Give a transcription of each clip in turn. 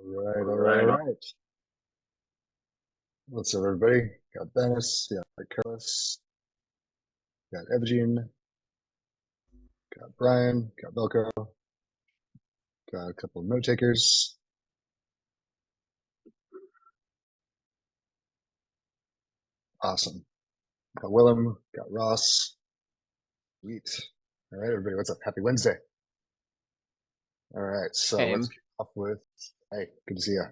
All right. What's up, everybody? Got Dennis, got Carlos, got Evgene, got Brian, got Belko, got a couple of note takers. Awesome. Got Willem, got Ross. Sweet. All right, everybody, what's up? Happy Wednesday. All right, so let's kick off with, hey, good to see you.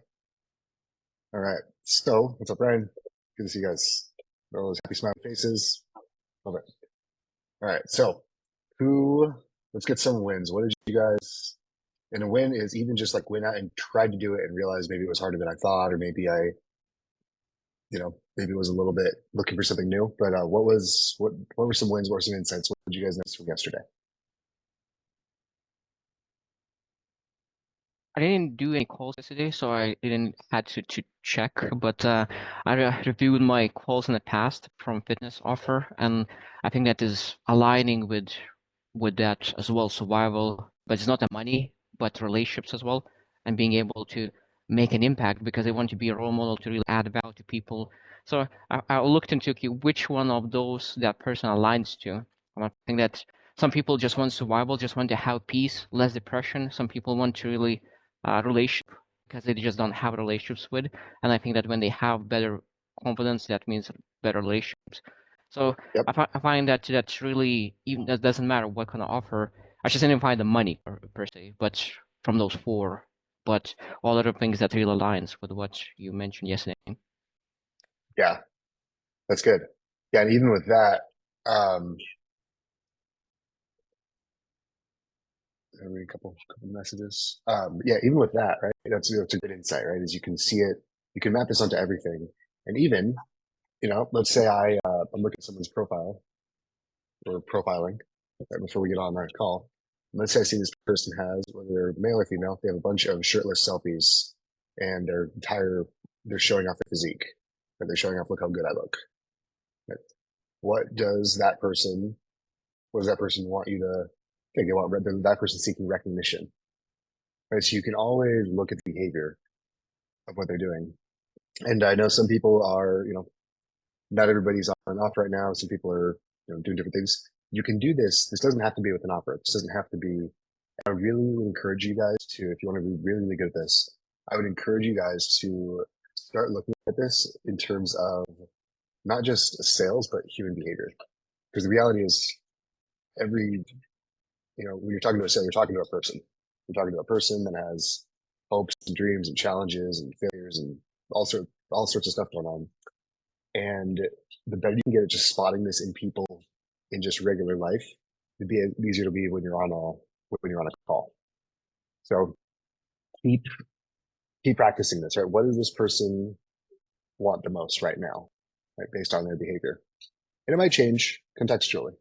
All right, so what's up, Brian? Good to see you guys. All those happy smiling faces. Love it. All right, so let's get some wins. What did you guys, and a win is even just like went out and tried to do it and realized maybe it was harder than I thought, or maybe maybe it was a little bit looking for something new. But what were some wins? What were some insights? What did you guys notice from yesterday? I didn't do any calls yesterday, so I didn't had to check. But I reviewed my calls in the past from fitness offer, and I think that is aligning with that as well, survival. But it's not the money, but relationships as well, and being able to make an impact because they want to be a role model to really add value to people. So I looked into okay, which one of those that person aligns to. And I think that some people just want survival, just want to have peace, less depression. Some people want to really relationship because they just don't have relationships with. And I think that when they have better confidence, that means better relationships. So Yep. I find that that's really, even that doesn't matter what kind of offer. I just didn't find the money per se, but from those four, but all other things that really aligns with what you mentioned yesterday. Yeah, that's good. Yeah, and even with that, I read a couple messages. Yeah, even with that, right? That's a good insight, right? Is you can see it, you can map this onto everything, and even let's say I'm looking at someone's profile or profiling right before we get on our call. And let's say I see this person has, whether they're male or female, they have a bunch of shirtless selfies, and they're showing off their physique, and they're showing off, look how good I look. Right? What does that person? What does that person want you to think? They want that person seeking recognition, right? So you can always look at the behavior of what they're doing. And I know some people are, not everybody's on and off right now. Some people are, doing different things. You can do this. This doesn't have to be with an opera. This doesn't have to be. I really would encourage you guys to, if you want to be really, really good at this, I would encourage you guys to start looking at this in terms of not just sales, but human behavior. Because the reality is, when you're talking to a sale, you're talking to a person. You're talking to a person that has hopes and dreams and challenges and failures and all sorts of stuff going on. And the better you can get at just spotting this in people in just regular life, it'd be easier to be when you're on a call. So keep practicing this, right? What does this person want the most right now, right? Based on their behavior. And it might change contextually.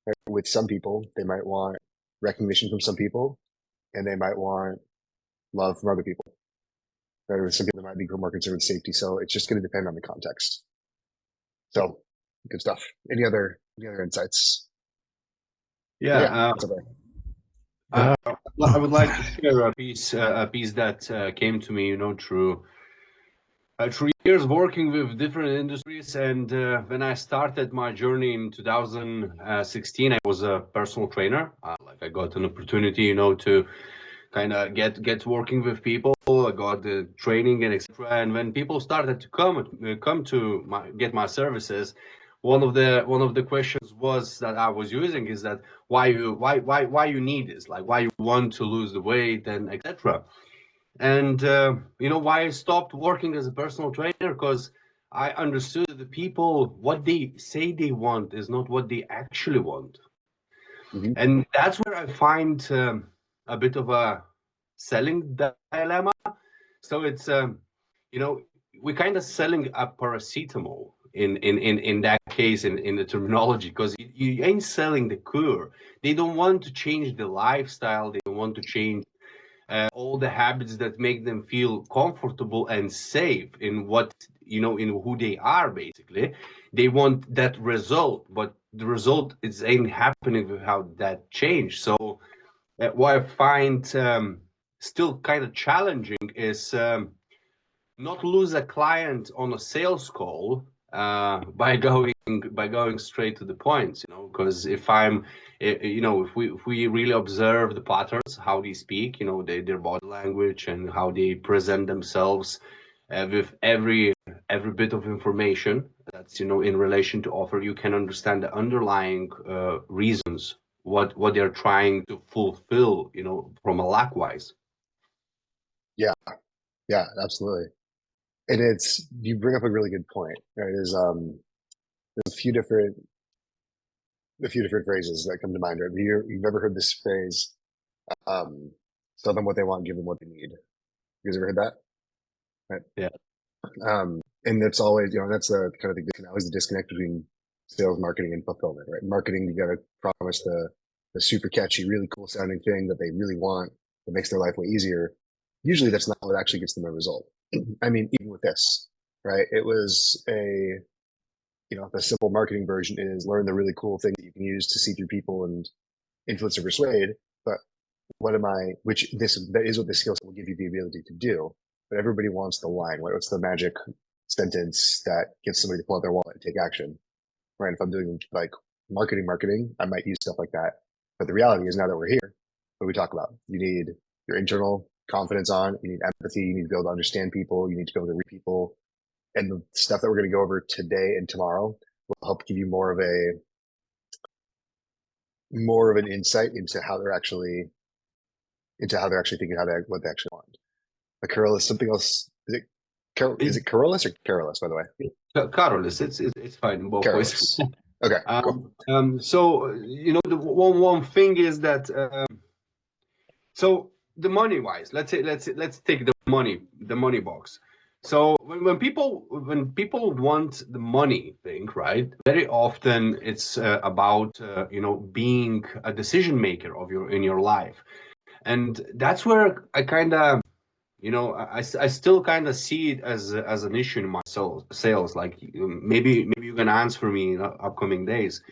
Right? With some people, they might want recognition from some people, and they might want love from other people. Right? With some people, they might be more concerned with safety. So it's just going to depend on the context. So good stuff. Any other insights? Yeah. I would like to share a piece that came to me, through 3 years working with different industries. And when I started my journey in 2016, I was a personal trainer. I got an opportunity, to kind of get working with people. I got the training and etc. And when people started to come to get my services, one of the questions was that I was using is that why you need this, like why you want to lose the weight and etc. And why I stopped working as a personal trainer, because I understood that the people, what they say they want is not what they actually want. Mm-hmm. And that's where I find a bit of a selling dilemma. So it's we're kind of selling a paracetamol in that case, in the terminology, because you ain't selling the cure. They don't want to change the lifestyle. They don't want to change all the habits that make them feel comfortable and safe in in who they are. Basically, they want that result, but the result ain't happening without that change. So what I find still kind of challenging is not lose a client on a sales call by going straight to the point, because if we really observe the patterns, how they speak, their body language and how they present themselves with every bit of information that's in relation to offer, you can understand the underlying reasons what they're trying to fulfill, from a lack wise. Yeah, absolutely. And you bring up a really good point, right? There's a few different phrases that come to mind, right? You've ever heard this phrase, tell them what they want, give them what they need. You guys ever heard that? Right. Yeah. And that's always, that's the kind of thing, always the disconnect between sales, marketing, and fulfillment, right? Marketing, you got to promise the super catchy, really cool sounding thing that they really want that makes their life way easier. Usually that's not what actually gets them a result. I mean, even with this, right? It was the simple marketing version is learn the really cool thing that you can use to see through people and influence or persuade. But that is what the skill set will give you the ability to do. But everybody wants the line. What's the magic sentence that gets somebody to pull out their wallet and take action? Right. If I'm doing like marketing, I might use stuff like that. But the reality is now that we're here, what we talk about, you need your internal confidence you need empathy, you need to be able to understand people, you need to be able to read people. And the stuff that we're going to go over today and tomorrow will help give you more of an insight into how they're actually thinking, what they actually want. A Carolus, something else. Is it Carolus or Carolus, by the way? Carolus, it's fine both ways. Carolus. Okay. Cool. So the one thing is that so the money wise, let's take the money box. So when people want the money thing, right? Very often it's about being a decision maker in your life, and that's where I kind of I still kind of see it as an issue in my sales. Like maybe you can answer me in upcoming days.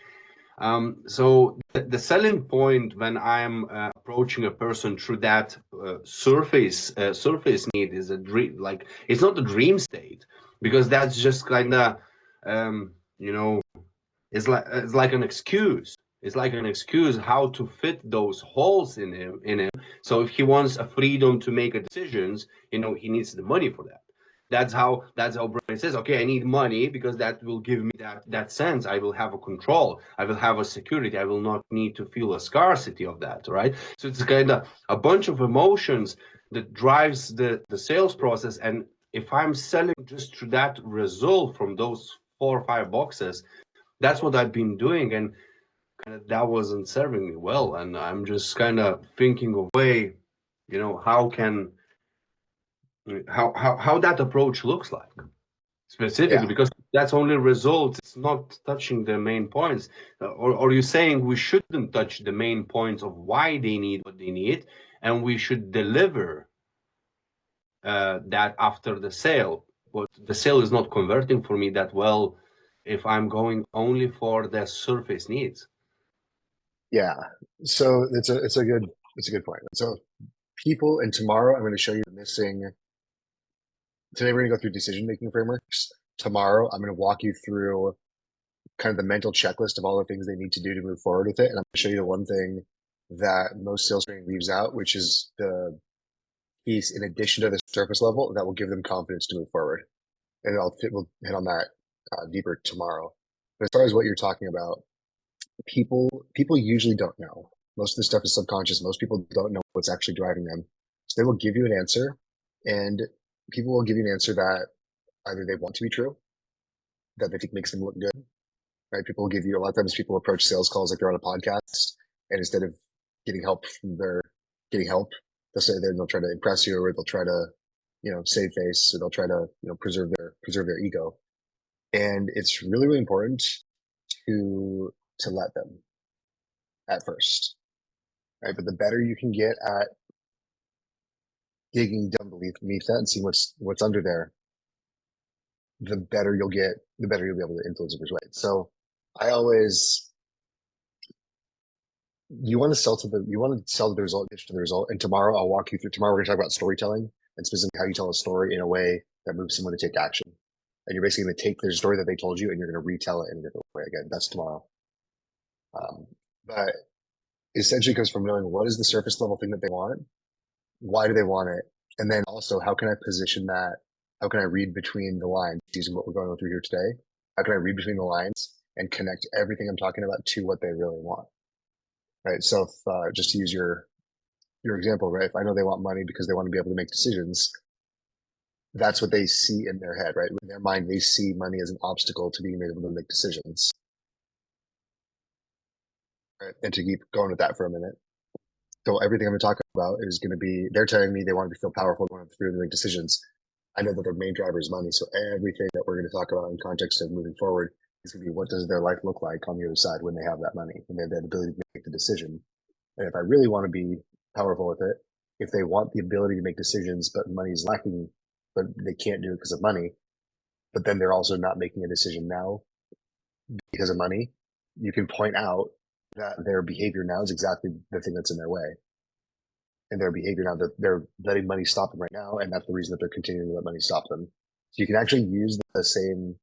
So the selling point when I'm approaching a person through that surface need is a dream. Like it's not a dream state, because that's just kind of it's like an excuse. It's like an excuse how to fit those holes in him. So if he wants a freedom to make decisions, he needs the money for that. That's how Brian says, okay, I need money because that will give me that sense. I will have a control. I will have a security. I will not need to feel a scarcity of that, right? So it's kind of a bunch of emotions that drives the sales process. And if I'm selling just through that result from those 4 or 5 boxes, that's what I've been doing, and kind of that wasn't serving me well. And I'm just kind of thinking of way, how that approach looks like specifically, because that's only results. It's not touching the main points. Or you saying we shouldn't touch the main points of why they need what they need, and we should deliver that after the sale. But the sale is not converting for me that well if I'm going only for the surface needs. Yeah. So it's a good point. So people, and tomorrow I'm going to show you the missing. Today we're going to go through decision-making frameworks. Tomorrow I'm going to walk you through kind of the mental checklist of all the things they need to do to move forward with it. And I'm going to show you the one thing that most sales training leaves out, which is the piece in addition to the surface level that will give them confidence to move forward. And we'll hit on that deeper tomorrow. But as far as what you're talking about, people usually don't know. Most of the stuff is subconscious. Most people don't know what's actually driving them. So they will give you an answer, and people will give you an answer that either they want to be true, that they think makes them look good, right? People will give you, a lot of times people approach sales calls like they're on a podcast, and instead of getting help, they'll say they'll try to impress you, or they'll try to, save face, or they'll try to, preserve their ego. And it's really, really important to let them at first, right? But the better you can get at digging down beneath that and seeing what's under there, the better you'll be able to influence and persuade. So I always, you want to sell to the result, pitch to the result. And tomorrow I'll walk you through. Tomorrow we're going to talk about storytelling and specifically how you tell a story in a way that moves someone to take action. And you're basically going to take their story that they told you and you're going to retell it in a different way. Again, that's tomorrow. But essentially comes from knowing what is the surface level thing that they want, why do they want it, and then also how can I position that? How can I read between the lines using what we're going through here today? How can I read between the lines and connect everything I'm talking about to what they really want? Right. So if just to use your example, right? If I know they want money because they want to be able to make decisions, that's what they see in their head, right? In their mind, they see money as an obstacle to being able to make decisions. Right? And to keep going with that for a minute. So everything I'm going to talk about is going to be, they're telling me they want to feel powerful, they want to feel to make decisions. I know that their main driver is money. So everything that we're going to talk about in context of moving forward is going to be what does their life look like on the other side when they have that money, when they have that ability to make the decision. And if I really want to be powerful with it, if they want the ability to make decisions, but money is lacking, but they can't do it because of money, but then they're also not making a decision now because of money, you can point out that their behavior now is exactly the thing that's in their way. And their behavior now that they're letting money stop them right now. And that's the reason that they're continuing to let money stop them. So you can actually use the same,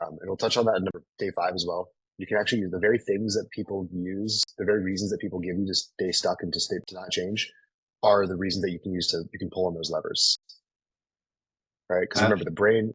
and we'll touch on that in day 5 as well. You can actually use the very things that people use, the very reasons that people give you to stay stuck and to not change are the reasons that you can use you can pull on those levers. Right. Because remember the brain.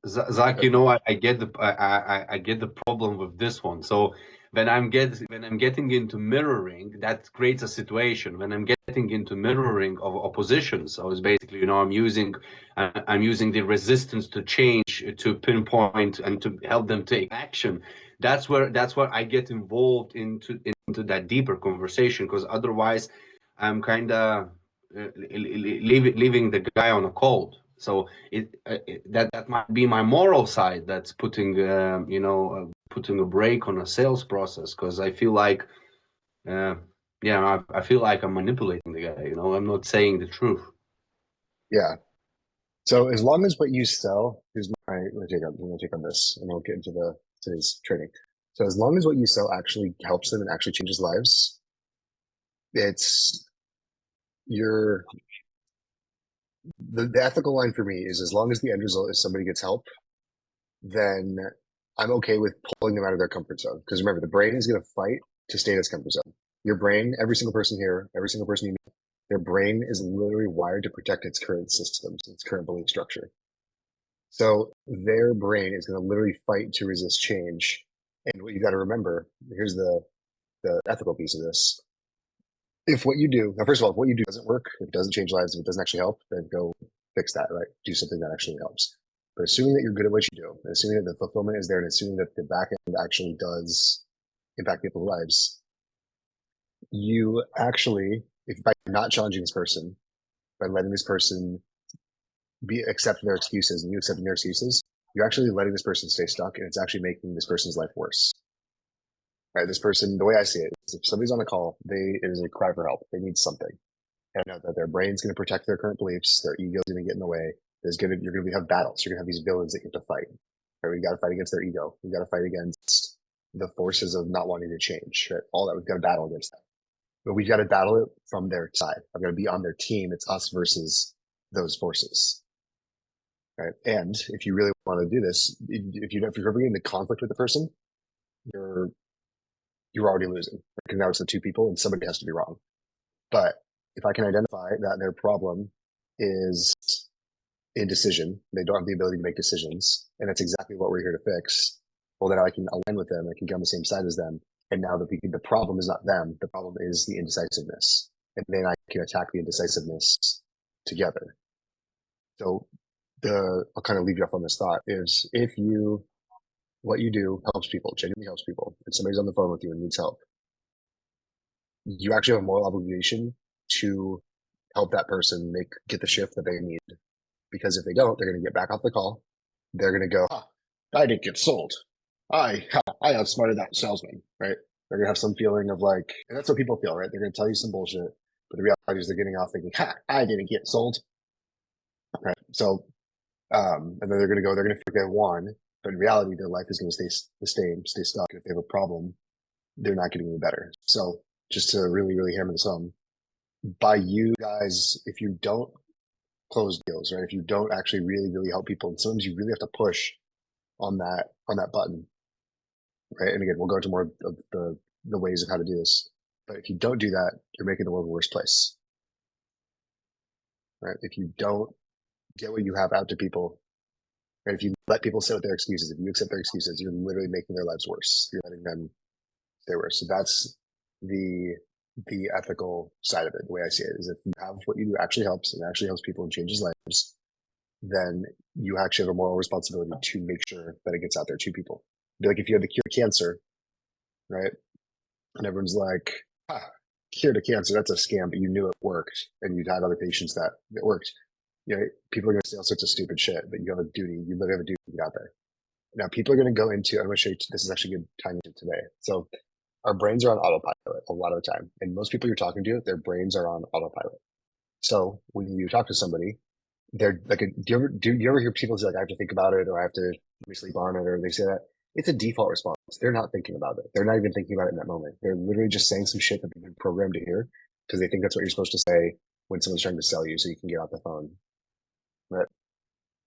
Zach, I get the problem with this one. So when I'm getting into mirroring, that creates a situation. When I'm getting into mirroring of oppositions, so it's basically, I'm using the resistance to change to pinpoint and to help them take action. That's where I get involved into that deeper conversation, because otherwise I'm kind of leaving the guy on a cold. So that might be my moral side that's putting putting a brake on a sales process, because I feel like I feel like I'm manipulating the guy. I'm not saying the truth. Yeah. So as long as what you sell, I'm going to take on this, and we'll get into today's training. So as long as what you sell actually helps them and actually changes lives, the ethical line for me is as long as the end result is somebody gets help, then I'm okay with pulling them out of their comfort zone. Because remember, the brain is going to fight to stay in its comfort zone. Your brain, every single person here, every single person you know, their brain is literally wired to protect its current systems, its current belief structure. So their brain is going to literally fight to resist change. And what you got to remember, here's the ethical piece of this. If what you do, now, first of all, if what you do doesn't work, if it doesn't change lives, if it doesn't actually help, then go fix that, right? Do something that actually helps. But assuming that you're good at what you do, and assuming that the fulfillment is there, and assuming that the back end actually does impact people's lives, you actually, if by not challenging this person, by letting this person accept their excuses and you accepting their excuses, you're actually letting this person stay stuck, and it's actually making this person's life worse. Right? This person, the way I see it, is if somebody's on a call, it is a cry for help. They need something. And know that their brain's going to protect their current beliefs, their ego's going to get in the way. You're going to have battles. You're going to have these villains that you have to fight. Right? We got to fight against their ego. We got to fight against the forces of not wanting to change. Right? All that, we've got to battle against that. But we've got to battle it from their side. I've got to be on their team. It's us versus those forces. Right? And if you really want to do this, if you're ever getting into conflict with the person, you're already losing. Because now it's the two people and somebody has to be wrong. But if I can identify that their problem is indecision, they don't have the ability to make decisions, and that's exactly what we're here to fix, well, then I can align with them. I can get on the same side as them. And now the problem is not them. The problem is the indecisiveness. And then I can attack the indecisiveness together. So I'll kind of leave you off on this thought is what you do helps people, genuinely helps people, and somebody's on the phone with you and needs help, you actually have a moral obligation to help that person get the shift that they need. Because if they don't, they're going to get back off the call. They're going to go, I didn't get sold. I outsmarted that salesman, right? They're going to have some feeling of like, and that's what people feel, right? They're going to tell you some bullshit, but the reality is they're getting off thinking, I didn't get sold. Right. So, and then they're going to feel they won, but in reality, their life is going to stay stuck. If they have a problem, they're not getting any better. So just to really, really hammer this home, by you guys, if you don't close deals, right? If you don't actually really, really help people, and sometimes you really have to push on that button, right? And again, we'll go into more of the ways of how to do this. But if you don't do that, you're making the world a worse place, right? If you don't get what you have out to people, right? If you let people sit with their excuses, if you accept their excuses, you're literally making their lives worse. You're letting them stay worse. So that's the ethical side of it. The way I see it is, if you have what you do actually helps and actually helps people and changes lives, then you actually have a moral responsibility to make sure that it gets out there to people. Be like if you had the cure to cancer, right? And everyone's like, cure to cancer, that's a scam, but you knew it worked and you'd had other patients that it worked. You know, people are going to say all sorts of stupid shit, but you have a duty, you literally have a duty to get out there. Now, people are going to go into, I'm going to show you, this is actually good timing today. So our brains are on autopilot a lot of the time. And most people you're talking to, their brains are on autopilot. So when you talk to somebody, they're like, do you ever hear people say like, I have to think about it, or I have to let me sleep on it, or they say that? It's a default response. They're not thinking about it. They're not even thinking about it in that moment. They're literally just saying some shit that they've been programmed to hear because they think that's what you're supposed to say when someone's trying to sell you so you can get off the phone. Right.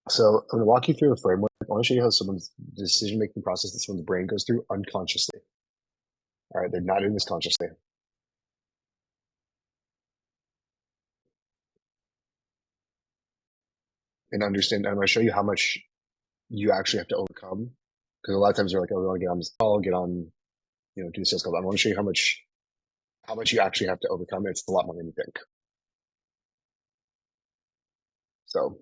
So I'm going to walk you through a framework. I want to show you how someone's decision-making process that someone's brain goes through unconsciously. All right. They're not doing this consciously. And understand, I'm going to show you how much you actually have to overcome. Because a lot of times they're like, oh, we want to get on this call, get on, do the sales call. I want to show you how much you actually have to overcome. It's a lot more than you think. So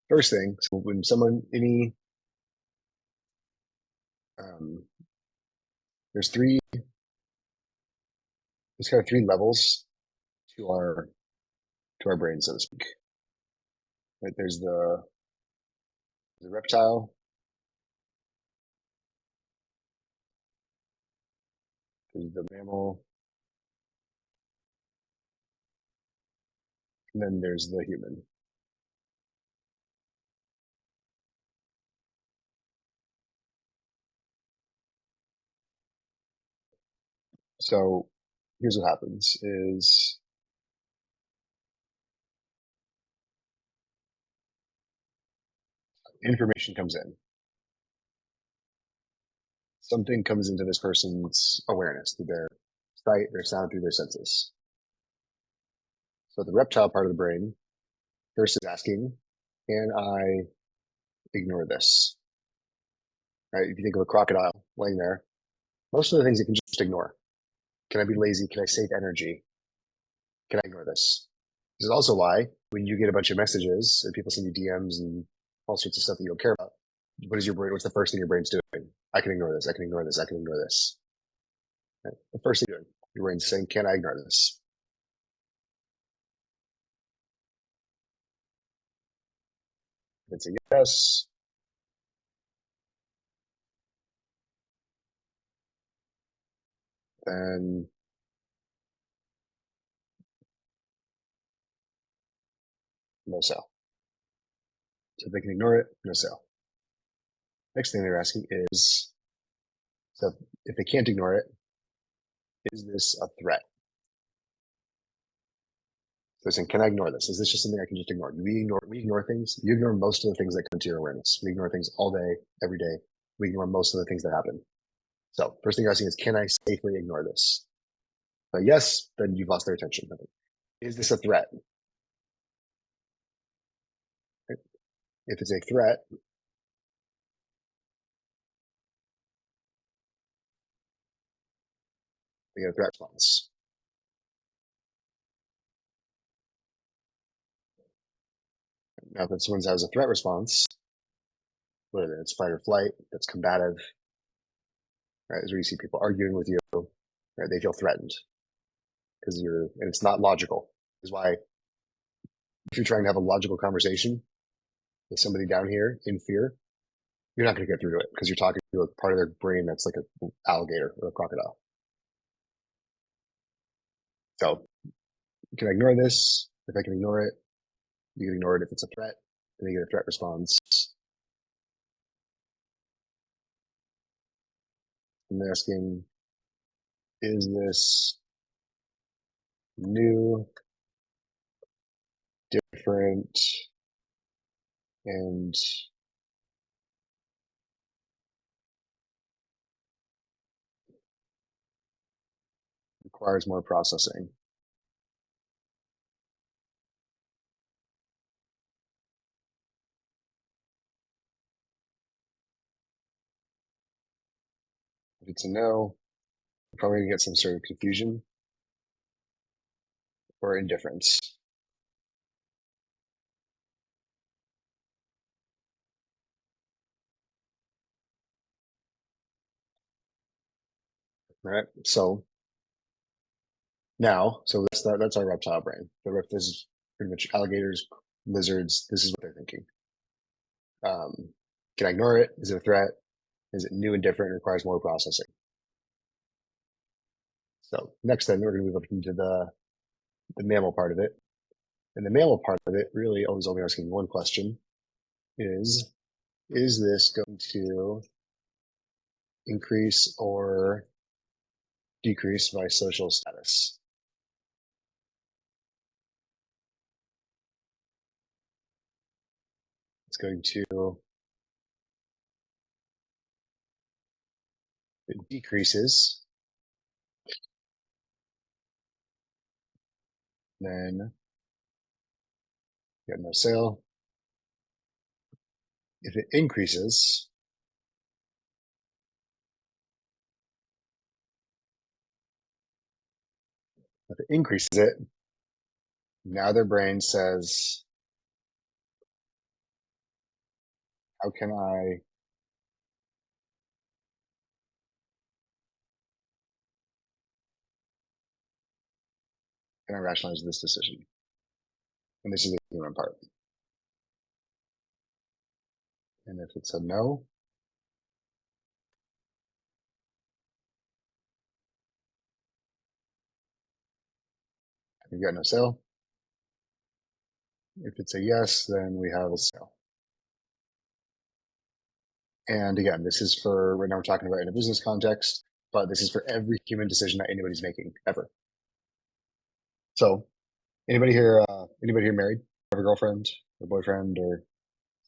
first thing, so when someone, there's kind of three levels to our brain, so to speak. Right? There's the reptile, there's the mammal, and then there's the human. So here's what happens is information comes in. Something comes into this person's awareness through their sight, their sound, through their senses. So the reptile part of the brain first is asking, can I ignore this? Right? If you think of a crocodile laying there, most of the things it can just ignore. Can I be lazy? Can I save energy? Can I ignore this? This is also why when you get a bunch of messages and people send you DMs and all sorts of stuff that you don't care about, what is your brain? What's the first thing your brain's doing? I can ignore this. I can ignore this. I can ignore this. Right? The first thing you're doing, your brain's saying, can I ignore this? It's a yes. Then no sell. So if they can ignore it, no sell. Next thing they're asking is, so if they can't ignore it, is this a threat? So they're saying, can I ignore this? Is this just something I can just ignore? We ignore things. You ignore most of the things that come to your awareness. We ignore things all day, every day. We ignore most of the things that happen. So first thing you're asking is, can I safely ignore this? But yes, then you've lost their attention. Is this a threat? If it's a threat, we get a threat response. Now, if someone has a threat response, whether it's fight or flight, that's combative, right? Is where you see people arguing with you, right? They feel threatened because and it's not logical. Is why if you're trying to have a logical conversation with somebody down here in fear, you're not going to get through to it because you're talking to a part of their brain that's like an alligator or a crocodile. So can I ignore this? If I can ignore it, you can ignore it if it's a threat, and you get a threat response. I'm asking, is this new, different, and requires more processing? If it's a no, we're probably gonna get some sort of confusion or indifference. Right. So now, so that's our reptile brain. This is pretty much alligators, lizards. This is what they're thinking. Can I ignore it? Is it a threat? Is it new and different? Requires more processing. So next, then we're going to move up into the mammal part of it. And the mammal part of it really always only asking one question: is this going to increase or decrease my social status? It's going to, it decreases, then get no sale. If it increases, now their brain says, how can I rationalize this decision? And this is the human part. And if it's a no, we've got no sale. If it's a yes, then we have a sale. And again, this is for, right now we're talking about in a business context, but this is for every human decision that anybody's making ever. So anybody here married? Have a girlfriend or boyfriend or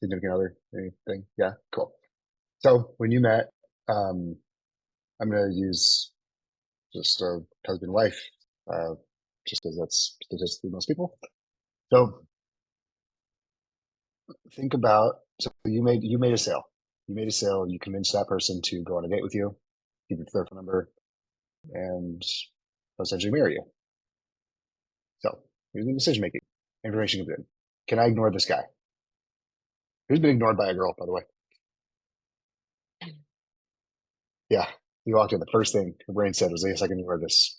significant other, anything? Yeah, cool. So when you met, I'm going to use just a husband wife, just because that's statistically most people. So think about, so you made a sale. You made a sale. You convinced that person to go on a date with you, give you their phone number, and essentially marry you. So here's the decision making. Information comes in. Can I ignore this guy? Who's been ignored by a girl, by the way? Yeah. You walked in, the first thing her brain said was, yes, I can ignore this.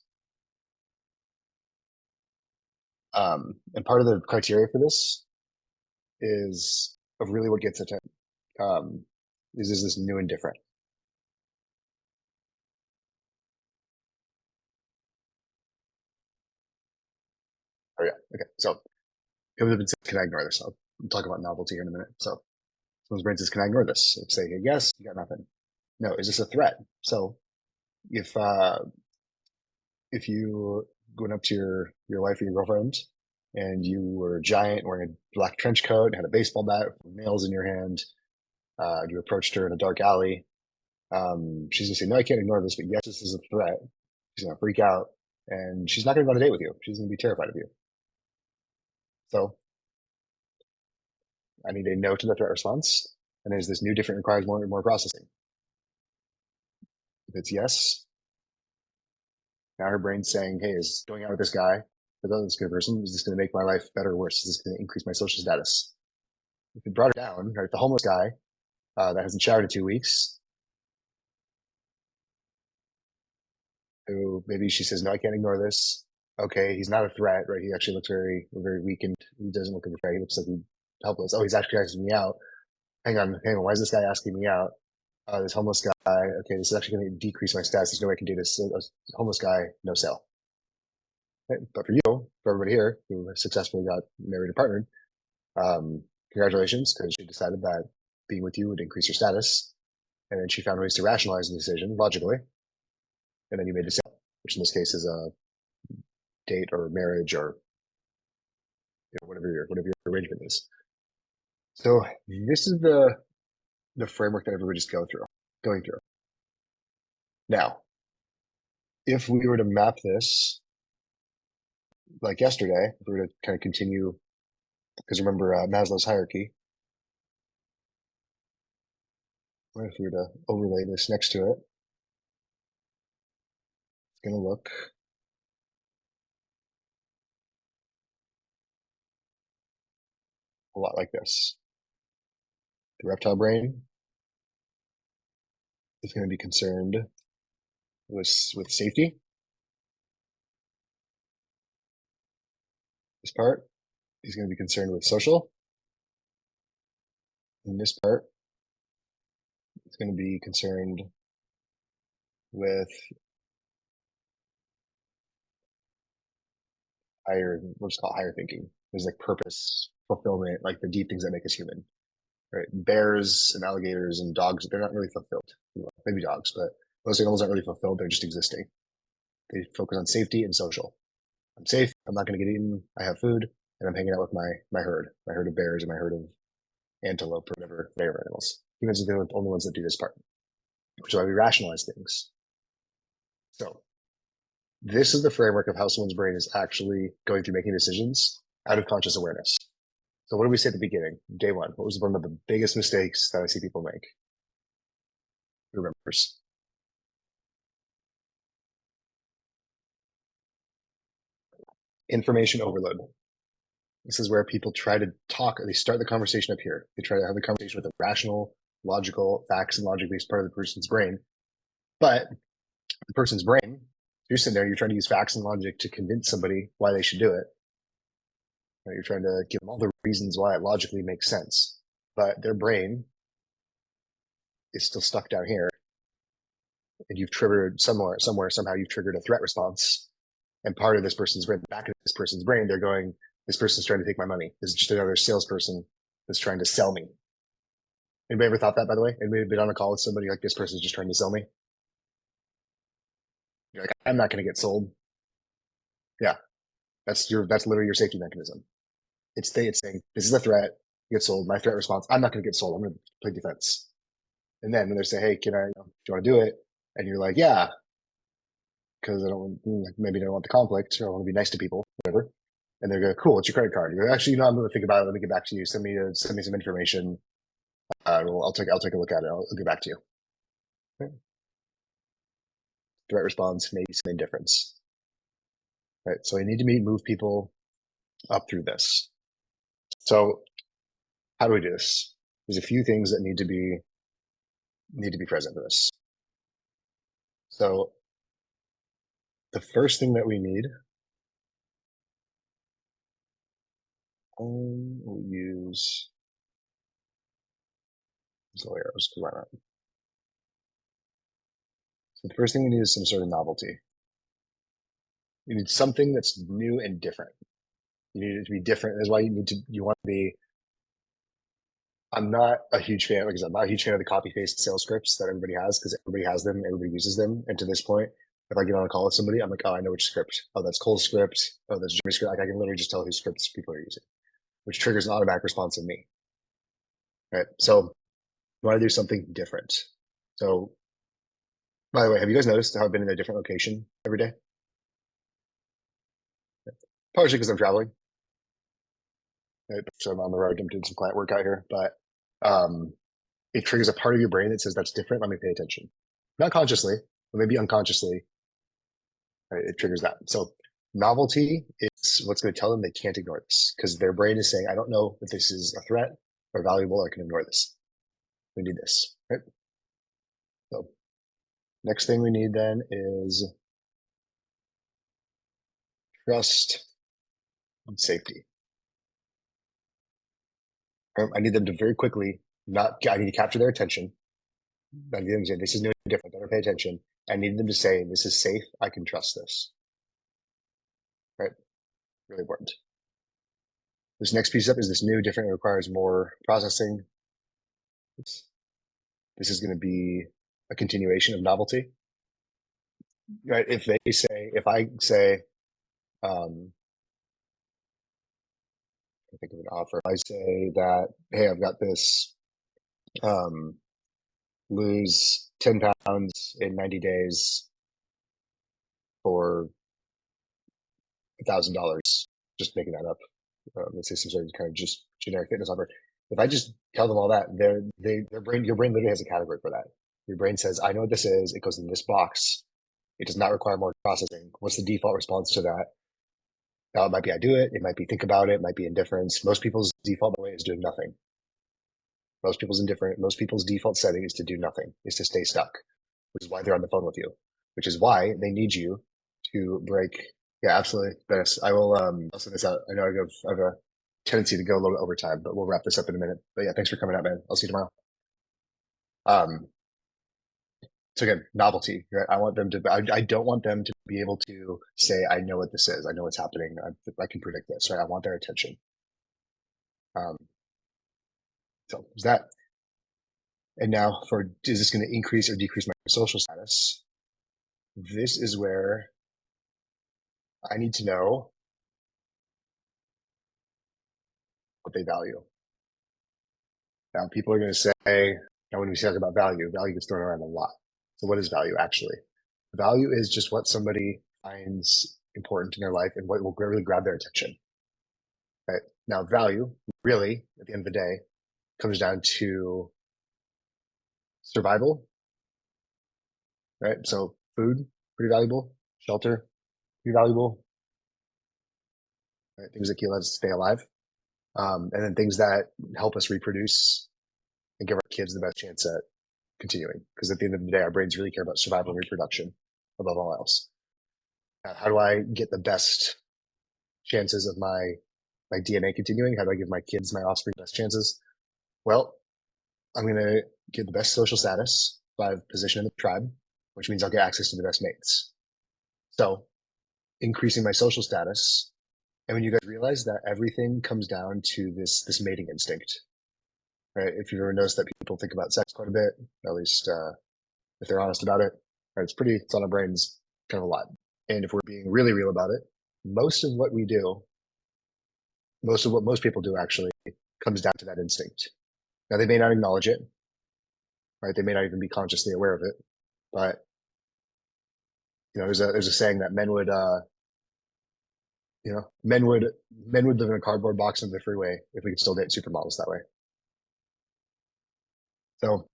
And part of the criteria for this is of really what gets attention. Is this new and different? Oh yeah. Okay. So comes up and says, can I ignore this? I'll talk about novelty here in a minute. So someone's brain says, can I ignore this? If say yes, you got nothing. No, is this a threat? So if you went up to your wife or your girlfriend and you were giant wearing a black trench coat and had a baseball bat with nails in your hand, you approached her in a dark alley, she's gonna say, no, I can't ignore this, but yes, this is a threat. She's gonna freak out and she's not gonna go on a date with you. She's gonna be terrified of you. So I need a no to the threat response. And there's this new different requires more and more processing. If it's yes, now her brain's saying, hey, is going out with this guy, this good person, is this going to make my life better or worse? Is this going to increase my social status? If you brought it down, right, the homeless guy that hasn't showered in 2 weeks, who maybe she says, no, I can't ignore this. Okay, he's not a threat, right? He actually looks very, very weakened. He doesn't look like a threat. He looks like he's helpless. Oh, he's actually asking me out. Hang on, why is this guy asking me out? This homeless guy, okay, this is actually going to decrease my status. There's no way I can do this. So, homeless guy, no sale. Okay? But for you, for everybody here who successfully got married and partnered, congratulations, because she decided that being with you would increase your status. And then she found ways to rationalize the decision logically. And then you made a sale. which in this case is a date or marriage or whatever your arrangement is. So this is the framework that everybody's going through. Now, if we were to map this like yesterday, if we were to kind of continue, because remember Maslow's hierarchy, if we were to overlay this next to it, it's going to look a lot like this. The reptile brain is going to be concerned with safety. This part is going to be concerned with social. And this part is going to be concerned with higher, let's call it higher thinking. There's like purpose, fulfillment, like the deep things that make us human. Right? Bears and alligators and dogs, they're not really fulfilled. Maybe dogs, but most animals aren't really fulfilled. They're just existing. They focus on safety and social. I'm safe. I'm not going to get eaten. I have food, and I'm hanging out with my herd of bears and my herd of antelope or whatever favorite animals. Humans are the only ones that do this part, which is why we rationalize things. So this is the framework of how someone's brain is actually going through making decisions out of conscious awareness. So what did we say at the beginning? Day one, what was one of the biggest mistakes that I see people make? Who remembers? Information overload. This is where people try to talk, or they start the conversation up here. They try to have the conversation with a rational, logical, facts and logic-based part of the person's brain. But the person's brain, you're sitting there, you're trying to use facts and logic to convince somebody why they should do it. You're trying to give them all the reasons why it logically makes sense. But their brain is still stuck down here. And you've triggered somehow you've triggered a threat response. And part of this person's brain, back of this person's brain, they're going, this person's trying to take my money. This is just another salesperson that's trying to sell me. Anybody ever thought that, by the way? Anybody been on a call with somebody like, this person's just trying to sell me? You're like, I'm not going to get sold. Yeah, that's literally your safety mechanism. It's saying, this is a threat. You get sold. My threat response, I'm not going to get sold. I'm going to play defense. And then when they say, hey, do you want to do it? And you're like, yeah, because maybe I don't want the conflict, or I want to be nice to people, whatever. And they're going, cool, what's your credit card? You're like, actually, I'm going to think about it. Let me get back to you. Send me some information. I'll take a look at it. I'll get back to you. Okay. Threat response, maybe some indifference. Right. So I need to move people up through this. So how do we do this? There's a few things that need to be present for this. So the first thing that we need, we'll use arrows. Why not? So the first thing we need is some sort of novelty. You need something that's new and different. You need it to be different. That's why you want to be. I'm not a huge fan, like I said, I'm not a huge fan of the copy paste sales scripts that everybody has, because everybody has them, everybody uses them. And to this point, if I get on a call with somebody, I'm like, oh, I know which script. Oh, that's Cole's script. Oh, that's Jimmy's script. Like I can literally just tell whose scripts people are using, which triggers an automatic response in me. Right. So I want to do something different. So by the way, have you guys noticed how I've been in a different location every day? Partially because I'm traveling. Right? So I'm on the road, I'm doing some client work out here, but it triggers a part of your brain that says that's different. Let me pay attention. Not consciously, but maybe unconsciously. Right? It triggers that. So novelty is what's going to tell them they can't ignore this, because their brain is saying, I don't know if this is a threat or valuable, or I can ignore this. We need this, right? So next thing we need then is trust and safety. I need them to very quickly I need to capture their attention. I need them to say, this is new and different. Better pay attention. I need them to say, this is safe. I can trust this. Right? Really important. This next piece up is this new, different. It requires more processing. This is going to be a continuation of novelty. right? If I say, I think of an offer. I say that, hey, I've got this, lose 10 pounds in 90 days for $1,000, just making that up. Let's say some sort of kind of just generic fitness offer. If I just tell them all that, your brain literally has a category for that. Your brain says, I know what this is. It goes in this box. It does not require more processing. What's the default response to that? Now, it might be I do it. It might be think about it. It might be indifference. Most people's default, by the way, is doing nothing. Most people's default setting is to do nothing, is to stay stuck, which is why they're on the phone with you, which is why they need you to break. Yeah, absolutely. Dennis, I will, I'll send this out. I know I have a tendency to go a little bit over time, but we'll wrap this up in a minute. But yeah, thanks for coming out, man. I'll see you tomorrow. So again, novelty, right? I don't want them to be able to say, I know what this is. I know what's happening. I can predict this, right? I want their attention. So there's that. And now is this going to increase or decrease my social status? This is where I need to know what they value. Now, people are going to say, now when we talk about value gets thrown around a lot. So what is value actually? Value is just what somebody finds important in their life and what will really grab their attention. Right? Now, value really, at the end of the day, comes down to survival, right? So food, pretty valuable. Shelter, pretty valuable. Right? Things that keep us stay alive. And then things that help us reproduce and give our kids the best chance at continuing. Because at the end of the day, our brains really care about survival and reproduction above all else. Now, how do I get the best chances of my DNA continuing? How do I give my kids, my offspring, best chances? Well, I'm going to get the best social status by position in the tribe, which means I'll get access to the best mates. So increasing my social status. And when you guys realize that everything comes down to this mating instinct, right? If you've ever noticed that people think about sex quite a bit, at least if they're honest about it, right? It's on our brains kind of a lot. And if we're being really real about it, most of what we do, most of what most people do actually comes down to that instinct. Now they may not acknowledge it, right? They may not even be consciously aware of it, but there's a saying that men would live in a cardboard box on the freeway if we could still date supermodels that way. So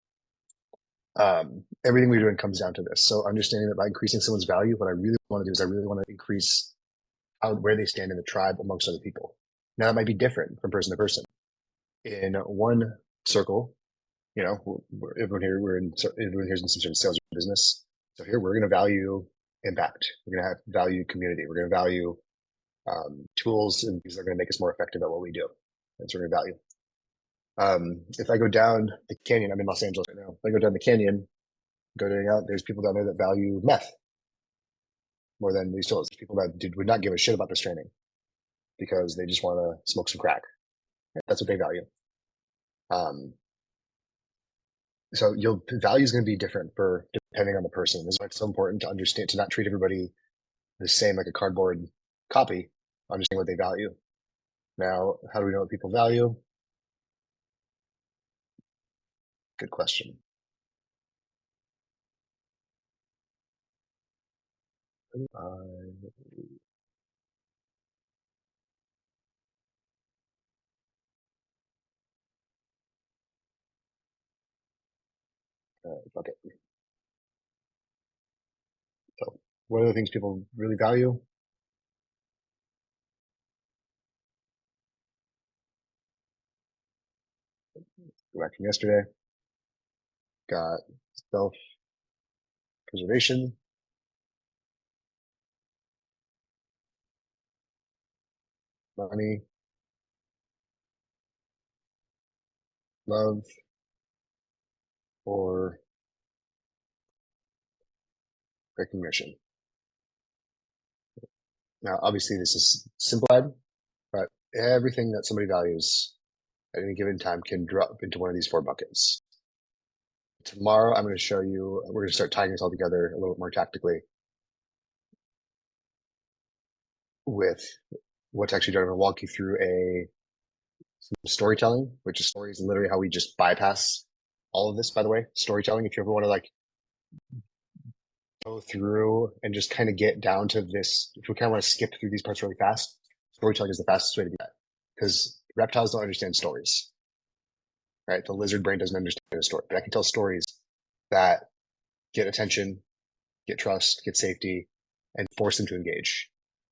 everything we're doing comes down to this. So understanding that by increasing someone's value, what I really want to do is I really want to increase where they stand in the tribe amongst other people. Now that might be different from person to person. In one circle, everyone here's in some sort of sales business. So here we're going to value impact. We're going to value community. We're going to value tools and things that are going to make us more effective at what we do. That's what we're going to value. If I go down the canyon, I'm in Los Angeles right now. If I go down the canyon, there's people down there that value meth more than these tools. People that would not give a shit about this training because they just want to smoke some crack. That's what they value. So value is going to be different depending on the person. This is why it's so important to understand, to not treat everybody the same like a cardboard copy, understand what they value. Now, how do we know what people value? Good question. Okay. So what are the things people really value? Go back from yesterday. Got self-preservation, money, love, or recognition. Now, obviously, this is simplified, but everything that somebody values at any given time can drop into one of these 4 buckets. Tomorrow, I'm going to show you, we're going to start tying this all together a little bit more tactically. with what's actually done. I'm going to walk you through some storytelling, which is story is literally how we just bypass all of this, by the way. Storytelling, if you ever want to like go through and just kind of get down to this, if we kind of want to skip through these parts really fast, storytelling is the fastest way to do that. Because reptiles don't understand stories, right? The lizard brain doesn't understand a story, but I can tell stories that get attention, get trust, get safety, and force them to engage.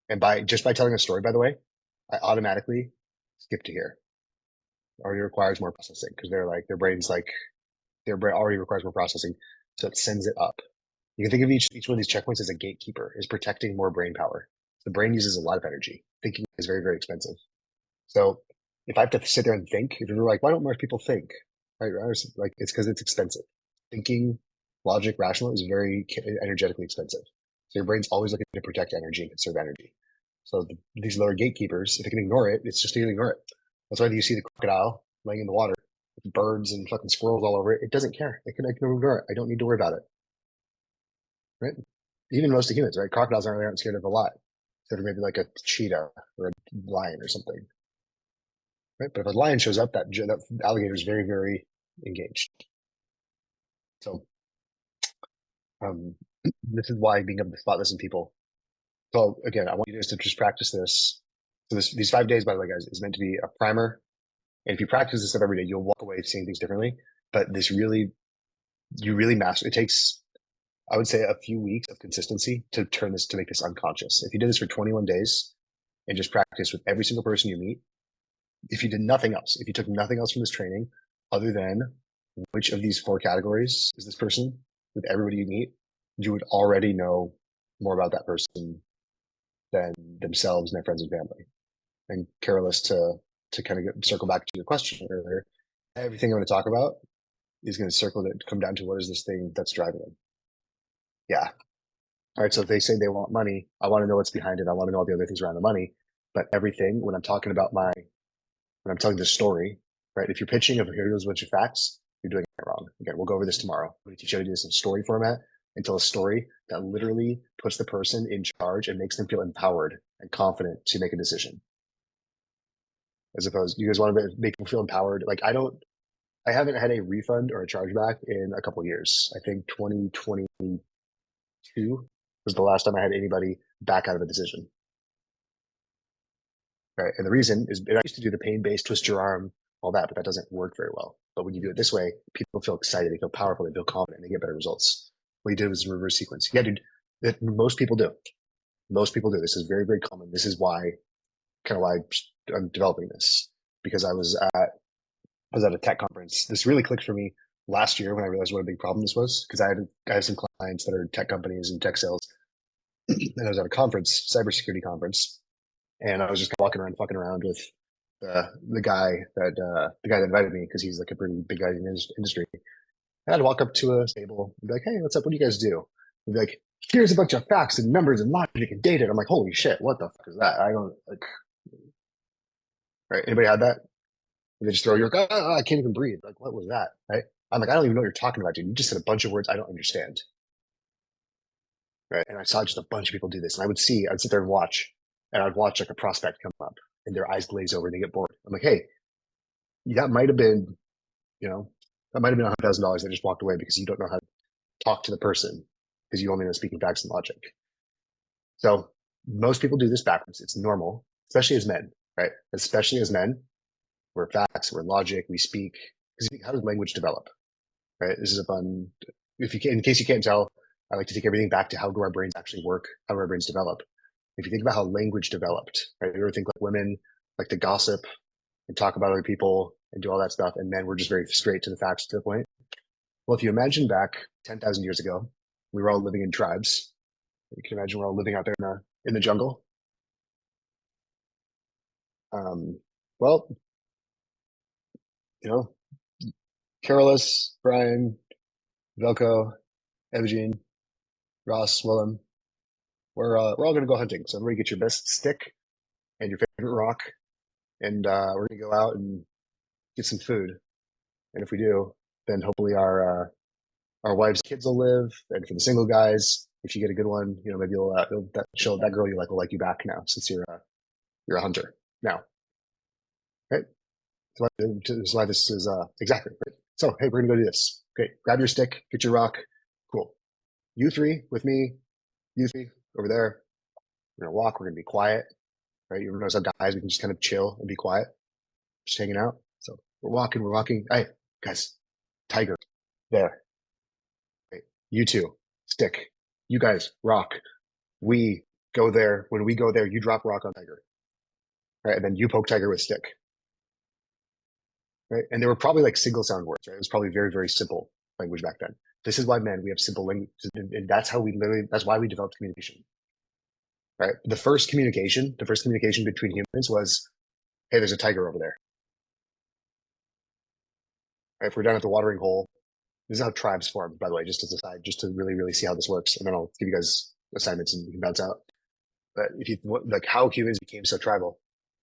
And just by telling a story, by the way, I automatically skip to here. Already requires more processing because their brain's like their brain already requires more processing, so it sends it up. You can think of each one of these checkpoints as a gatekeeper, is protecting more brain power. The brain uses a lot of energy. Thinking is very, very expensive. So if I have to sit there and think, if you're like, why don't more people think? Right? Like it's because it's expensive. Thinking, logic, rational is very energetically expensive. So your brain's always looking to protect energy and conserve energy. So these lower gatekeepers, if it can ignore it, it's just going to ignore it. That's why you see the crocodile laying in the water with birds and fucking squirrels all over it. It doesn't care. I can ignore it. I don't need to worry about it. Right? Even most of humans, right? Crocodiles aren't scared of a lot. Except for maybe like a cheetah or a lion or something. Right? But if a lion shows up, that alligator is very, very engaged. So this is why being able to spot this in people. So again, I want you guys to just practice this. So these 5 days, by the way, guys, is meant to be a primer. And if you practice this stuff every day, you'll walk away seeing things differently. But you really master. It takes, I would say, a few weeks of consistency to make this unconscious. If you did this for 21 days and just practice with every single person you meet, if you did nothing else, if you took nothing else from this training other than which of these 4 categories is this person with everybody you meet, you would already know more about that person than themselves and their friends and family. And Carolus, to kind of circle back to your question earlier, everything I'm going to talk about is going to come down to what is this thing that's driving them. Yeah. All right. So if they say they want money, I want to know what's behind it. I want to know all the other things around the money. But everything, when I'm talking about when I'm telling the story, right? If you're pitching of here's a bunch of facts, you're doing it wrong. Again, we'll go over this tomorrow. I'm going to teach you how to do this in story format and tell a story that literally puts the person in charge and makes them feel empowered and confident to make a decision. As opposed, you guys want to make people feel empowered. Like I haven't had a refund or a chargeback in a couple of years. I think 2022 was the last time I had anybody back out of a decision. Right. And the reason is I used to do the pain-based twist your arm, all that, but that doesn't work very well. But when you do it this way, people feel excited, they feel powerful, they feel confident, they get better results. What you did was a reverse sequence. Yeah, dude, that most people do. Most people do. This is very, very common. This is why I'm developing this, because I was at a tech conference. This really clicked for me last year when I realized what a big problem this was, because I have some clients that are tech companies and tech sales. And I was at a conference, cybersecurity conference, and I was just walking around, fucking around with the guy that invited me, because he's like a pretty big guy in the industry. And I'd walk up to a table and be like, "Hey, what's up? What do you guys do?" And be like, "Here's a bunch of facts and numbers and logic and data." And I'm like, "Holy shit, what the fuck is that?" I don't like. Right? Anybody had that? And they just throw you like, I can't even breathe. Like, what was that? Right? I'm like, I don't even know what you're talking about, dude. You just said a bunch of words I don't understand. Right? And I saw just a bunch of people do this, and I'd sit there and watch, and I'd watch like a prospect come up, and their eyes glaze over, and they get bored. I'm like, hey, that might have been, that might have been $100,000 that just walked away because you don't know how to talk to the person because you only know speaking facts and logic. So most people do this backwards. It's normal, especially as men, right? Especially as men, we're facts, we're logic, we speak. Because how does language develop? Right? This is a fun. In case you can't tell, I like to take everything back to how do our brains actually work, how do our brains develop. If you think about how language developed, right? You ever think like women like to gossip and talk about other people and do all that stuff, and men were just very straight to the facts to the point. Well, if you imagine back 10,000 years ago, we were all living in tribes. You can imagine we're all living out there in the jungle. Well, Carolus, Brian, Velko, Evgene, Ross, Willem, we're all going to go hunting. So everybody get your best stick and your favorite rock, and we're going to go out and get some food. And if we do, then hopefully our wives' kids will live. And for the single guys, if you get a good one, maybe that girl you like will like you back now since you're a hunter now, right? That's why this is exactly right. So hey, we're gonna go do this. Okay, grab your stick, get your rock. Cool. You three with me. You three over there. We're gonna walk. We're gonna be quiet, right? You ever notice how guys we can just kind of chill and be quiet, just hanging out. So we're walking. We're walking. Hey guys, tiger there. Right. You two stick. You guys rock. We go there. When we go there, you drop rock on tiger, right? And then you poke tiger with stick. Right? And they were probably like single sound words, right? It was probably very, very simple language back then. This is why, man, we have simple language. And that's why we developed communication, right? The first communication between humans was, hey, there's a tiger over there. Right? If we're down at the watering hole, this is how tribes formed, by the way, just as a side, just to really, really see how this works. And then I'll give you guys assignments and you can bounce out. But if you like how humans became so tribal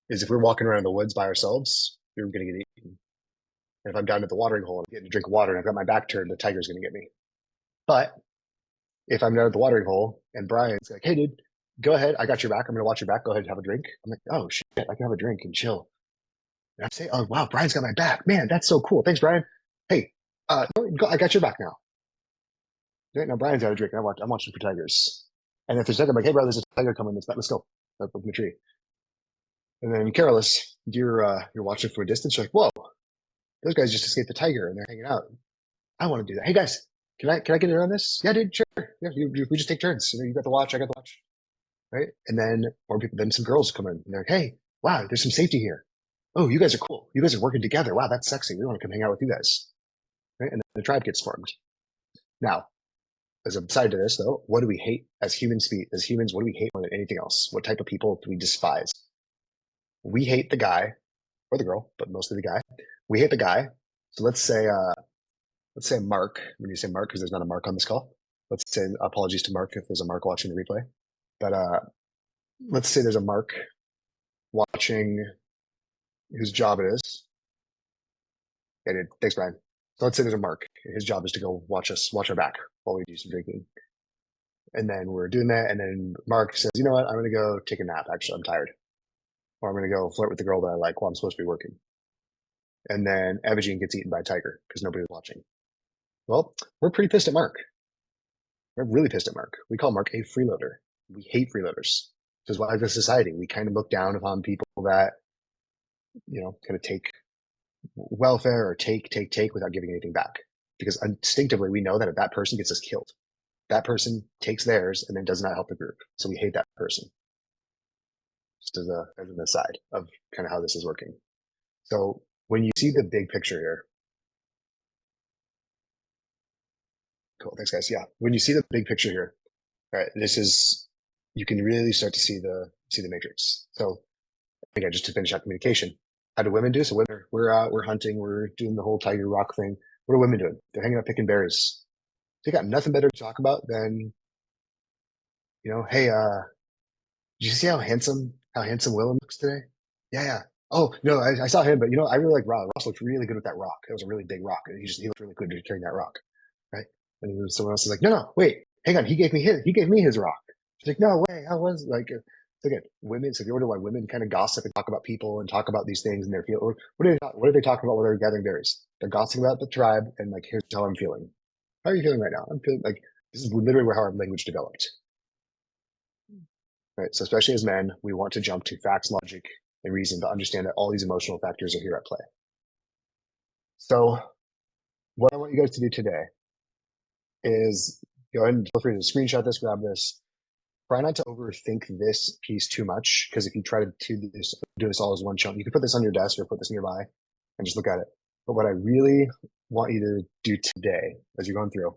is if we're walking around in the woods by ourselves, we're going to get eaten. And if I'm down at the watering hole and I'm getting a drink of water and I've got my back turned, the tiger's going to get me. But if I'm down at the watering hole and Brian's like, hey, dude, go ahead. I got your back. I'm going to watch your back. Go ahead and have a drink. I'm like, oh, shit, I can have a drink and chill. And I say, oh, wow, Brian's got my back. Man, that's so cool. Thanks, Brian. Hey, I got your back now. Right now, Brian's got a drink. I'm watching for tigers. And if there's a tiger, I'm like, hey, bro, there's a tiger coming. Let's go. Up in the tree. And then careless, you're watching from a distance. You're like, whoa, those guys just escaped the tiger and they're hanging out. I want to do that. Hey guys, can I get in on this? Yeah, dude, sure. Yeah, we just take turns. You got the watch, I got the watch, right? And then then some girls come in and they're like, hey, wow, there's some safety here. Oh, you guys are cool. You guys are working together. Wow, that's sexy. We want to come hang out with you guys, right? And then the tribe gets formed. Now, as a side to this though, what do we hate as humans? What do we hate more than anything else? What type of people do we despise? We hate the guy or the girl, but mostly the guy. We hate the guy. So let's say Mark. When you say Mark, because there's not a Mark on this call, let's say apologies to Mark if there's a Mark watching the replay. But let's say there's a Mark watching whose job it is. Yeah, dude. Thanks, Brian. So let's say there's a Mark. His job is to go watch our back while we do some drinking. And then we're doing that, and then Mark says, you know what, I'm gonna go take a nap. Actually, I'm tired. Or I'm gonna go flirt with the girl that I like while I'm supposed to be working. And then Evagene gets eaten by a tiger because nobody was watching. Well, we're pretty pissed at Mark. We're really pissed at Mark. We call Mark a freeloader. We hate freeloaders. This is why as a society, we kind of look down upon people that, kind of take welfare or take without giving anything back. Because instinctively, we know that if that person gets us killed, that person takes theirs and then does not help the group. So we hate that person. Just as an aside of kind of how this is working. So when you see the big picture here, cool, thanks guys. Yeah, when you see the big picture here, right, you can really start to see the matrix. So again, just to finish out communication, how do women do? So women, we're out, we're hunting, we're doing the whole tiger rock thing. What are women doing? They're hanging out picking berries. They got nothing better to talk about than, hey, did you see how handsome Willem looks today? Yeah. Oh no, I saw him, but I really like Ross. Ross looked really good with that rock. It was a really big rock, and he looked really good carrying that rock, right? And then someone else is like, no, wait, hang on, he gave me his rock. She's like, no way, how was like? So again, women. So if you wonder why women kind of gossip and talk about people and talk about these things and their feel, what are they talking about when they're gathering berries? They're gossiping about the tribe and like, here's how I'm feeling. How are you feeling right now? I'm feeling like this is literally how our language developed. Right. So especially as men, we want to jump to facts, logic, and reason to understand that all these emotional factors are here at play. So what I want you guys to do today is go ahead and feel free to screenshot this, grab this. Try not to overthink this piece too much, because if you try to do this all as one chunk, you can put this on your desk or put this nearby and just look at it. But what I really want you to do today as you're going through,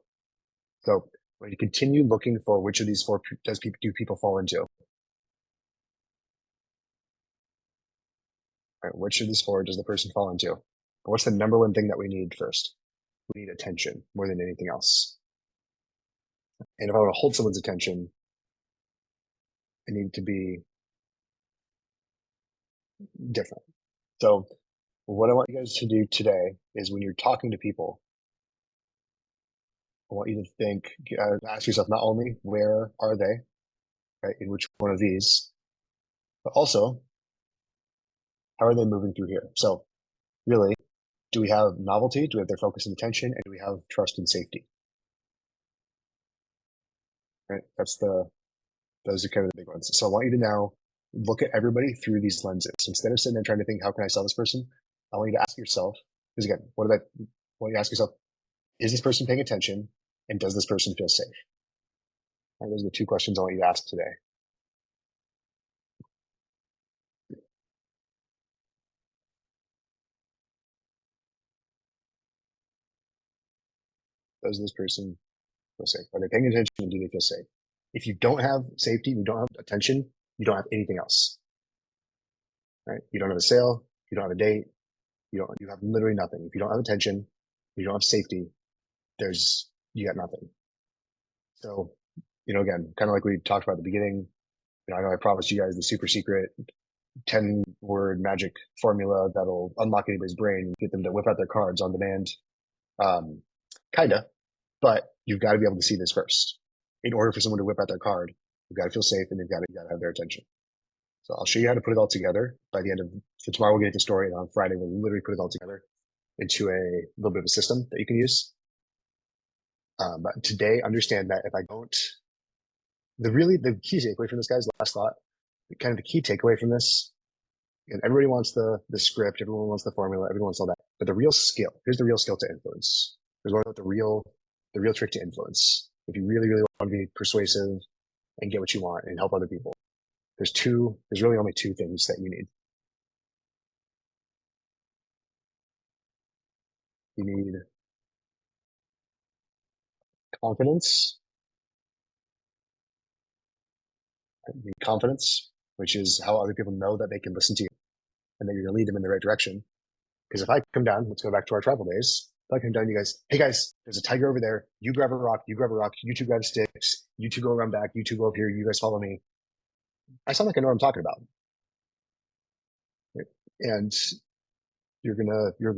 so when you continue looking for which of these four do people fall into, right, which of these four does the person fall into? What's the number one thing that we need first? We need attention more than anything else. And if I want to hold someone's attention, I need to be different. So what I want you guys to do today is when you're talking to people, I want you to think, ask yourself not only where are they, right, in which one of these, but also how are they moving through here? So really, do we have novelty? Do we have their focus and attention? And do we have trust and safety? Right? Those are kind of the big ones. So I want you to now look at everybody through these lenses. Instead of sitting there trying to think, how can I sell this person? I want you to ask yourself, because again, what you ask yourself, is this person paying attention? And does this person feel safe? Right, those are the two questions I want you to ask today. Does this person feel safe? Are they paying attention and do they feel safe? If you don't have safety, you don't have attention, you don't have anything else. Right? You don't have a sale, you don't have a date, you have literally nothing. If you don't have attention, you don't have safety, you got nothing. So, again, kind of like we talked about at the beginning, I know I promised you guys the super secret 10-word magic formula that'll unlock anybody's brain and get them to whip out their cards on demand. Kinda, but you've got to be able to see this first. In order for someone to whip out their card, you've got to feel safe and you've got to have their attention. So I'll show you how to put it all together by the end of, so tomorrow we'll get the story, and on Friday we'll literally put it all together into a little bit of a system that you can use. But today, understand that if I don't, the key takeaway from this, guys, last thought, kind of the key takeaway from this, and everybody wants the script, everyone wants the formula, everyone wants all that. But the real skill, here's the real skill to influence. Here's what the real trick to influence. If you really, really want to be persuasive and get what you want and help other people, there's really only two things that you need. You need confidence. You need confidence, which is how other people know that they can listen to you and that you're going to lead them in the right direction. Because if I come down, let's go back to our travel days. If I come down, you guys, hey guys, there's a tiger over there. You grab a rock, you two grab sticks, you two go around back, you two go up here, you guys follow me. I sound like I know what I'm talking about. Right? And you're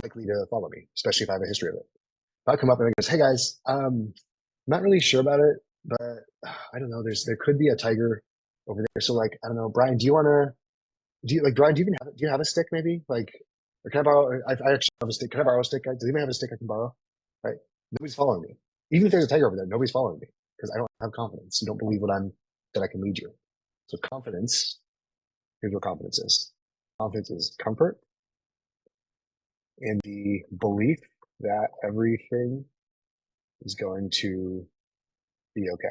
likely to follow me, especially if I have a history of it. If I come up and I goes, hey guys, I'm not really sure about it, but I don't know, there could be a tiger over there. So like, I don't know, Brian, Brian, do you have a stick maybe? Like, or can I borrow, I actually have a stick. Can I borrow a stick, guys? Does anybody have a stick I can borrow? Right? Nobody's following me. Even if there's a tiger over there, nobody's following me because I don't have confidence. You don't believe that I can lead you. So confidence, here's what confidence is. Confidence is comfort in the belief that everything is going to be okay.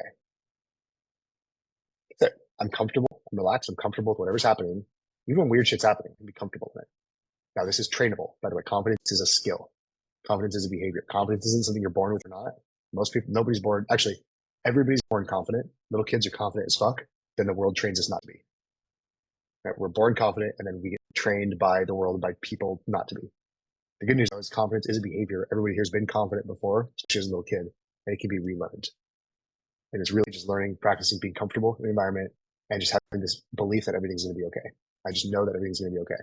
That's it. I'm comfortable. I'm relaxed. I'm comfortable with whatever's happening. Even when weird shit's happening, I can be comfortable with it. Now, this is trainable. By the way, confidence is a skill. Confidence is a behavior. Confidence isn't something you're born with or not. Most people, nobody's born. Actually, everybody's born confident. Little kids are confident as fuck. Then the world trains us not to be. Right? We're born confident, and then we get trained by the world, by people not to be. The good news is confidence is a behavior. Everybody here has been confident before, especially as a little kid, and it can be relearned. And it's really just learning, practicing, being comfortable in the environment, and just having this belief that everything's going to be okay. I just know that everything's going to be okay.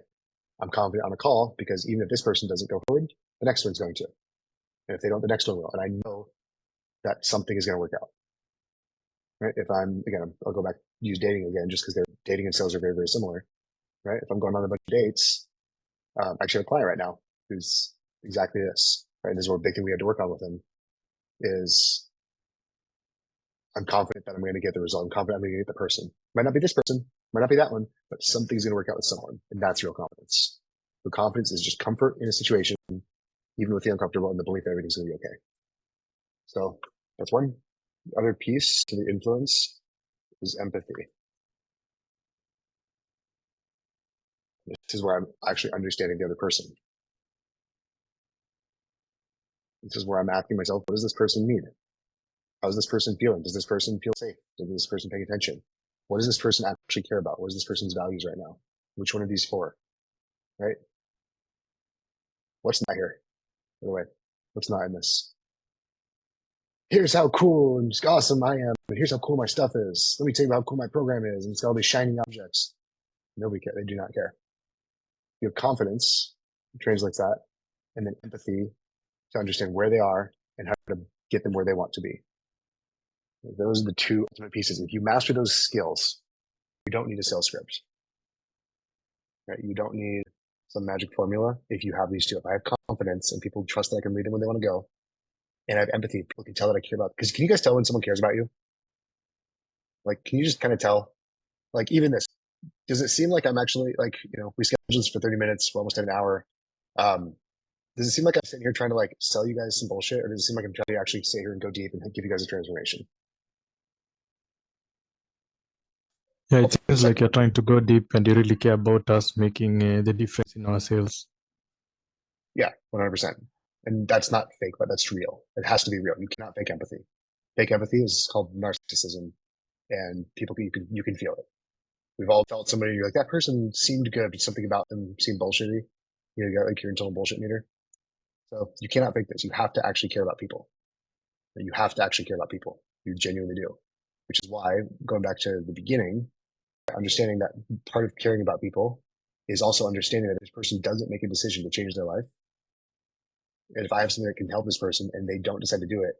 I'm confident on a call because even if this person doesn't go forward, the next one's going to. And if they don't, the next one will. And I know that something is going to work out. Right? If I'll go back, use dating again, just because their dating and sales are very, very similar. Right? If I'm going on a bunch of dates, I actually have a client right now who's exactly this. Right? This is one big thing we had to work on with him is I'm confident that I'm going to get the result. I'm confident I'm going to get the person. Might not be this person, might not be that one, but something's going to work out with someone. And that's real confidence. So confidence is just comfort in a situation, even with the uncomfortable and the belief that everything's going to be okay. So that's one. The other piece to the influence is empathy. This is where I'm actually understanding the other person. This is where I'm asking myself, what does this person need? How is this person feeling? Does this person feel safe? Does this person pay attention? What does this person actually care about? What is this person's values right now? Which one of these four? Right? What's not here? By the way, what's not in this? Here's how cool and awesome I am, and here's how cool my stuff is. Let me tell you how cool my program is, and it's got all these shining objects. Nobody cares. They do not care. You have confidence, translates that, and then empathy to understand where they are and how to get them where they want to be. Those are the two ultimate pieces. If you master those skills, you don't need a sales script. Right? You don't need some magic formula if you have these two. If I have confidence and people trust that I can lead them where they want to go, and I have empathy, people can tell that I care about. Because can you guys tell when someone cares about you? Like, can you just kind of tell? Like, even this, does it seem like I'm actually like, we scheduled this for 30 minutes, we're almost at an hour. Does it seem like I'm sitting here trying to like sell you guys some bullshit, or does it seem like I'm trying to actually sit here and go deep and give you guys a transformation? Yeah, it seems like you're trying to go deep and you really care about us making the difference in our sales. Yeah, 100%. And that's not fake, but that's real. It has to be real. You cannot fake empathy. Fake empathy is called narcissism, and people you can feel it. We've all felt somebody, you're like, that person seemed good, but something about them seemed bullshitty. You got like your internal bullshit meter. So you cannot fake this. You have to actually care about people. You have to actually care about people. You genuinely do. Which is why, going back to the beginning, understanding that part of caring about people is also understanding that this person doesn't make a decision to change their life. And if I have something that can help this person and they don't decide to do it,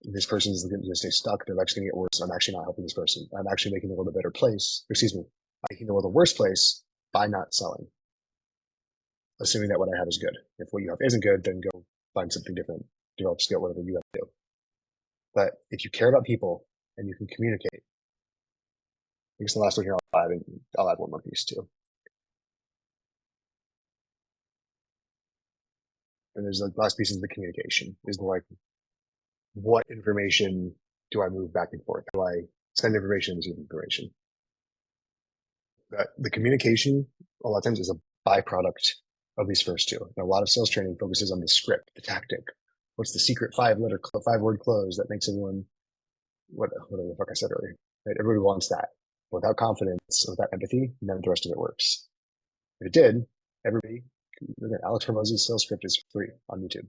this person is going to stay stuck. Their life's going to get worse. I'm actually not helping this person. I'm actually making the world a better place. Excuse me, making the world a worse place by not selling. Assuming that what I have is good. If what you have isn't good, then go find something different, develop skill, whatever you have to do. But if you care about people and you can communicate, I guess the last one here I'll add one more piece too. And there's the last piece is the communication. Is the like, what information do I move back and forth? Do I send information and receive information? The communication a lot of times is a byproduct of these first two. And a lot of sales training focuses on the script, the tactic. What's the secret 5-word close that makes everyone whatever the fuck I said earlier? Right? Everybody wants that. Without confidence, without empathy, none of the rest of it works. If it did, everybody, Alex Hormozzi's sales script is free on YouTube.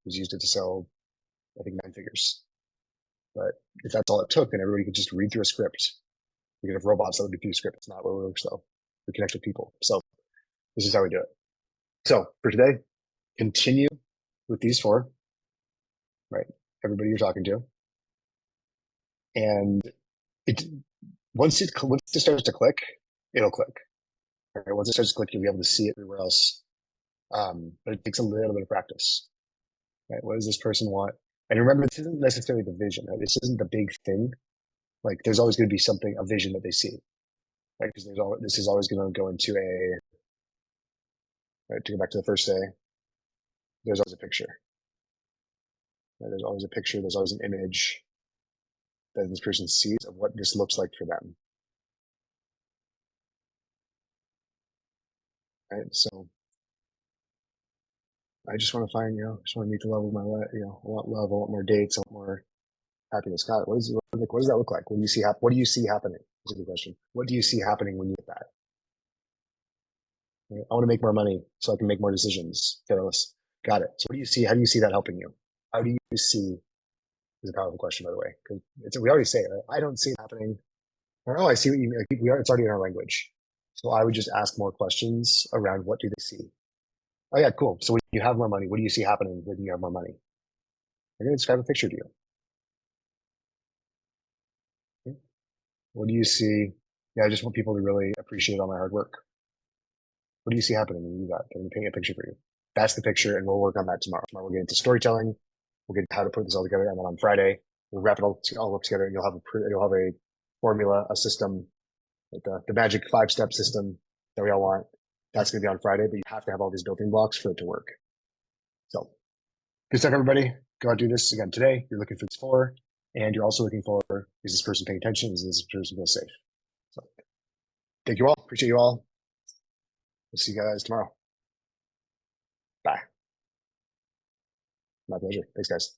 He's used it to sell, I think, 9 figures. But if that's all it took, then everybody could just read through a script. We could have robots that would do through a script. It's not what works though. We connect with people. So this is how we do it. So for today, continue with these 4, right? Everybody you're talking to. And once it starts to click, it'll click. Right? Once it starts to click, you'll be able to see it everywhere else. But it takes a little bit of practice. Right? What does this person want? And remember, this isn't necessarily the vision. Right? This isn't the big thing. Like there's always going to be a vision that they see. Right? Because this is always going to go into right, to go back to the first day, there's always a picture. Right? There's always a picture. There's always an image that this person sees of what this looks like for them. Right? So I just want to find, I just want to meet the level of my life. I want love. I want more dates. I want more happiness. God, what does that look like? What do you see happening? That's a good question. What do you see happening when you get that? Right? I want to make more money so I can make more decisions. Careless. Got it. So what do you see? How do you see that helping you? How do you see? Is a powerful question, by the way, because we already say it. Right? I don't see it happening. Or, oh, I see what you mean. It's already in our language. So I would just ask more questions around what do they see? Oh yeah, cool. So when you have more money, what do you see happening when you have more money? I'm going to describe a picture to you. Okay. What do you see? Yeah, I just want people to really appreciate all my hard work. What do you see happening when you do that? I'm going to paint a picture for you. That's the picture, and we'll work on that tomorrow. Tomorrow we'll get into storytelling. We'll get how to put this all together, and then on Friday we'll wrap it all up together, and you'll have a formula, a system, like the magic 5-step system that we all want. That's going to be on Friday, but you have to have all these building blocks for it to work. So good stuff, everybody. Go out and do this again today. You're looking for this 4, and you're also looking for, is this person paying attention? Is this person feel safe? So thank you all. Appreciate you all. We'll see you guys tomorrow. Bye. My pleasure. Thanks, guys.